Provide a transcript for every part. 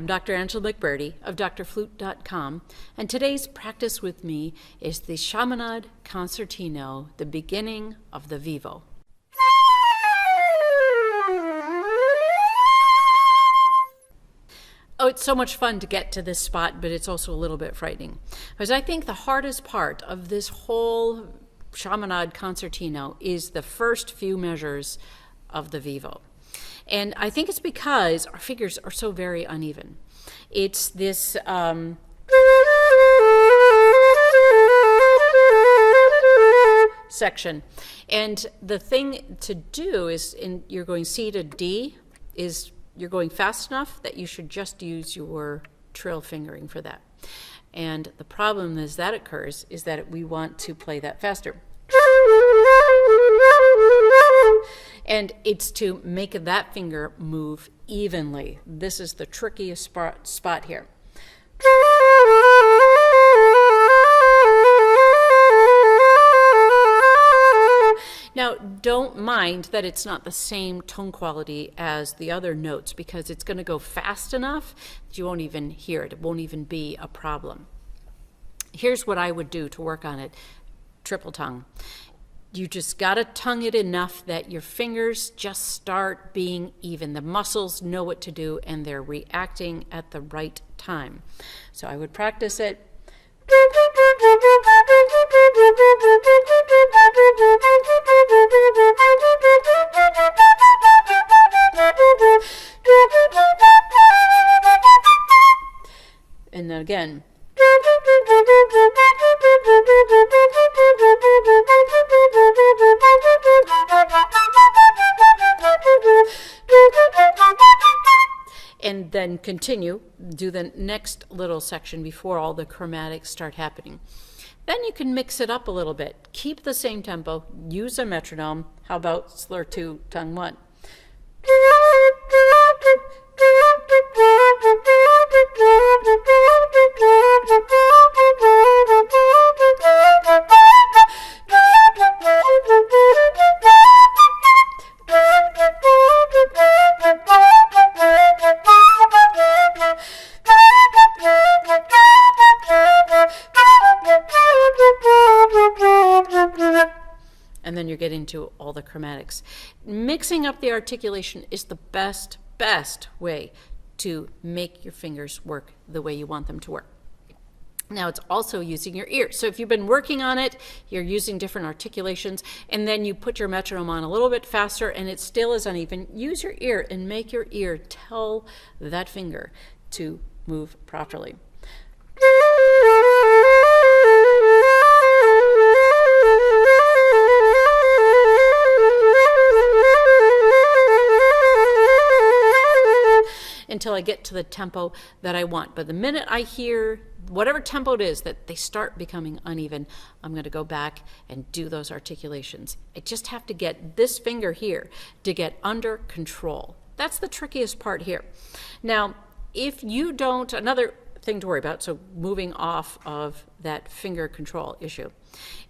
I'm Dr. Angela McBurdy of DoctorFlute.com, and today's practice with me is the Chaminade Concertino, the beginning of the Vivo. Oh, it's so much fun to get to this spot, but it's also a little bit frightening. Because I think the hardest part of this whole Chaminade Concertino is the first few measures of the Vivo. And I think it's because our fingers are so very uneven. It's this section. And the thing to do is, you're going C to D, is you're going fast enough that you should just use your trill fingering for that. And the problem is that occurs is that we want to play that faster. And it's to make that finger move evenly. This is the trickiest spot here. Now, don't mind that it's not the same tone quality as the other notes, because it's going to go fast enough that you won't even hear it. It won't even be a problem. Here's what I would do to work on it. Triple tongue. You just got to tongue it enough that your fingers just start being even. The muscles know what to do and they're reacting at the right time. So I would practice it. And then again. And then continue, do the next little section before all the chromatics start happening. Then you can mix it up a little bit. Keep the same tempo, use a metronome. How about slur 2, tongue 1? And then you're getting to all the chromatics. Mixing up the articulation is the best way to make your fingers work the way you want them to work. Now, it's also using your ear. So if you've been working on it, you're using different articulations, and then you put your metronome on a little bit faster and it still is uneven, use your ear and make your ear tell that finger to move properly. Until I get to the tempo that I want. But the minute I hear whatever tempo it is that they start becoming uneven, I'm going to go back and do those articulations. I just have to get this finger here to get under control. That's the trickiest part here. Now, if you don't, another thing to worry about, so moving off of that finger control issue,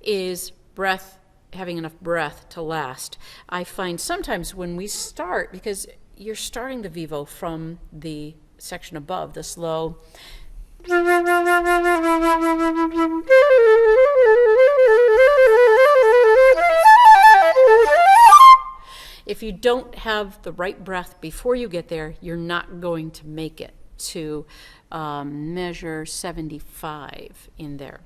is breath, having enough breath to last. I find sometimes when we start, because you're starting the Vivo from the section above, the slow. If you don't have the right breath before you get there, you're not going to make it to measure 75 in there.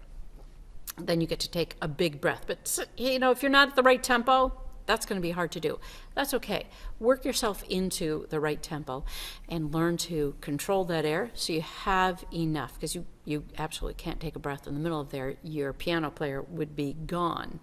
Then you get to take a big breath. But you know, if you're not at the right tempo, that's going to be hard to do. That's okay. Work yourself into the right tempo and learn to control that air so you have enough, because you absolutely can't take a breath in the middle of there. Your piano player would be gone.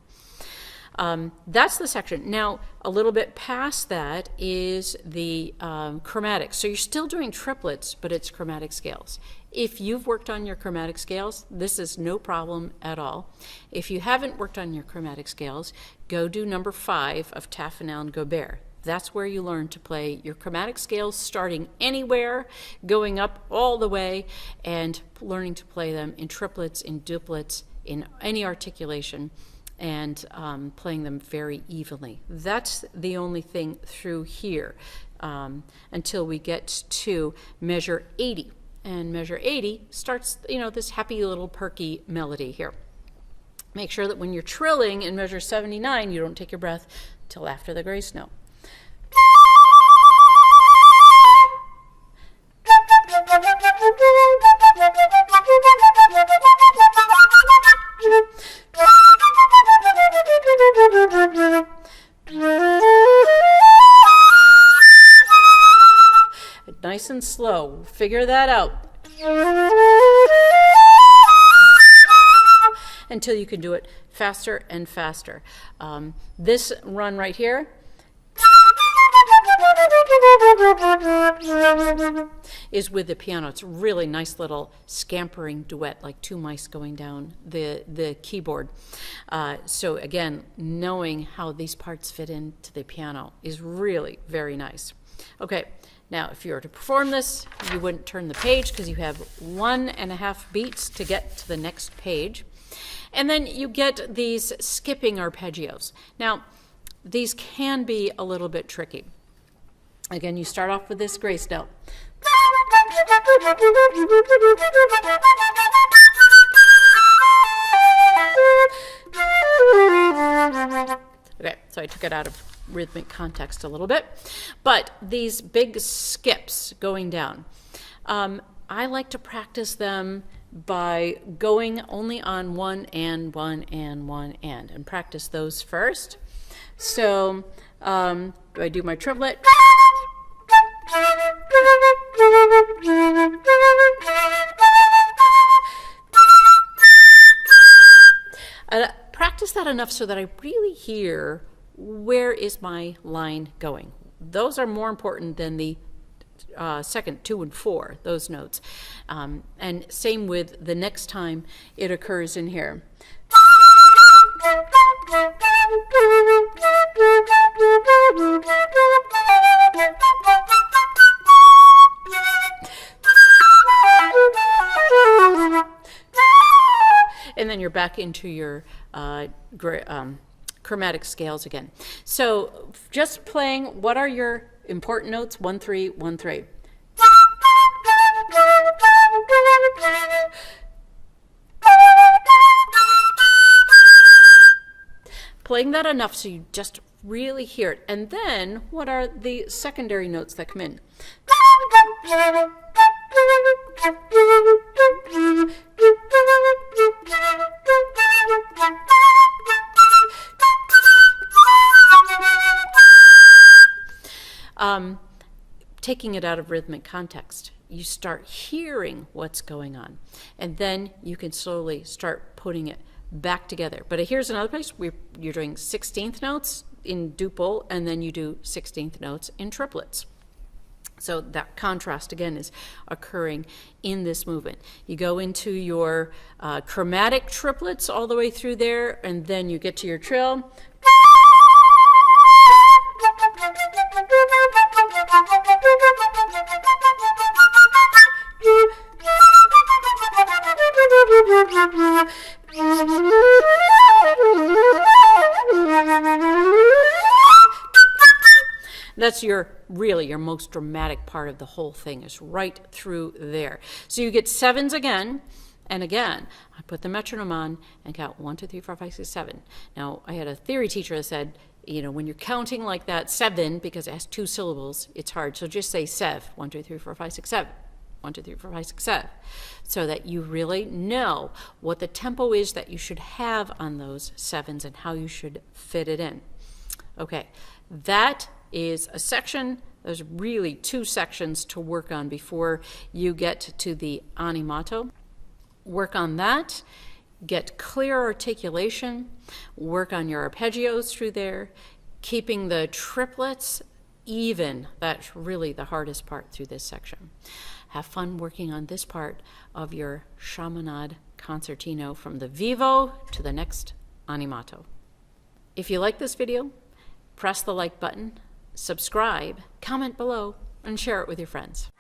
That's the section. Now, a little bit past that is the chromatic. So you're still doing triplets, but it's chromatic scales. If you've worked on your chromatic scales, this is no problem at all. If you haven't worked on your chromatic scales, go do number 5 of Taffanel and Gobert. That's where you learn to play your chromatic scales, starting anywhere, going up all the way, and learning to play them in triplets, in duplets, in any articulation. and playing them very evenly. That's the only thing through here until we get to measure 80. And measure 80 starts, this happy little perky melody here. Make sure that when you're trilling in measure 79, you don't take your breath till after the grace note. Nice and slow. Figure that out. Until you can do it faster and faster. This run right here is with the piano. It's a really nice little scampering duet, like two mice going down the keyboard. So again, knowing how these parts fit into the piano is really very nice. Okay, now if you were to perform this, you wouldn't turn the page because you have 1.5 beats to get to the next page. And then you get these skipping arpeggios. Now, these can be a little bit tricky. Again, you start off with this grace note. Okay, so I took it out of rhythmic context a little bit. But these big skips going down, I like to practice them by going only on one and one and one and practice those first. So I do my triplet. Practice that enough so that I really hear where is my line going. Those are more important than the second 2 and 4, those notes. And same with the next time it occurs in here. And then you're back into your chromatic scales again. So just playing, what are your important notes? 1, 3, 1, 3. Playing that enough so you just really hear it. And then what are the secondary notes that come in? Taking it out of rhythmic context, you start hearing what's going on, and then you can slowly start putting it back together. But here's another place where you're doing 16th notes in duple, and then you do 16th notes in triplets. So that contrast again is occurring in this movement. You go into your chromatic triplets all the way through there, and then you get to your trill. That's really your most dramatic part of the whole thing, is right through there. So you get 7s again, and again, I put the metronome on and count 1, 2, 3, 4, 5, 6, 7. Now, I had a theory teacher that said, when you're counting like that, 7, because it has 2 syllables, it's hard. So just say sev, 1, 2, 3, 4, 5, 6, 7. 1, 2, 3, 4, 5, 6, 7. So that you really know what the tempo is that you should have on those 7s and how you should fit it in. Okay, that is a section. There's really 2 sections to work on before you get to the animato. Work on that, get clear articulation, work on your arpeggios through there, keeping the triplets even. That's really the hardest part through this section. Have fun working on this part of your Chaminade Concertino from the Vivo to the next animato. If you like this video, press the like button, subscribe, comment below, and share it with your friends.